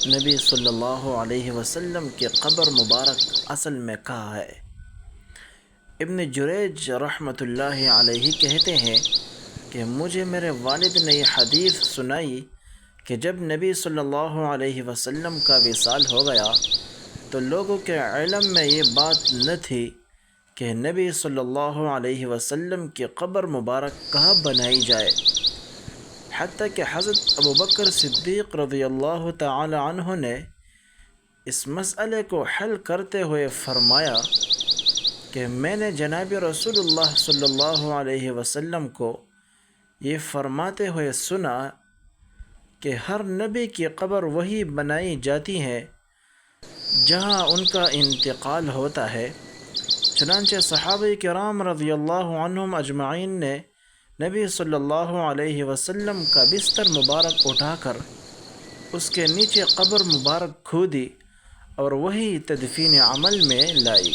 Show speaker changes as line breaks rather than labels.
نبی صلی اللہ علیہ وسلم کی قبر مبارک اصل میں کہاں ہے؟ ابن جریج رحمۃ اللہ علیہ کہتے ہیں کہ مجھے میرے والد نے یہ حدیث سنائی کہ جب نبی صلی اللہ علیہ وسلم کا وصال ہو گیا تو لوگوں کے علم میں یہ بات نہ تھی کہ نبی صلی اللہ علیہ وسلم کی قبر مبارک کہاں بنائی جائے، حتیٰ کہ حضرت ابوبکر صدیق رضی اللہ تعالی عنہ نے اس مسئلے کو حل کرتے ہوئے فرمایا کہ میں نے جناب رسول اللہ صلی اللہ علیہ وسلم کو یہ فرماتے ہوئے سنا کہ ہر نبی کی قبر وہی بنائی جاتی ہے جہاں ان کا انتقال ہوتا ہے۔ چنانچہ صحابہ کرام رضی اللہ عنہم اجمعین نے نبی صلی اللہ علیہ وسلم کا بستر مبارک اٹھا کر اس کے نیچے قبر مبارک کھودی اور وہی تدفین عمل میں لائی۔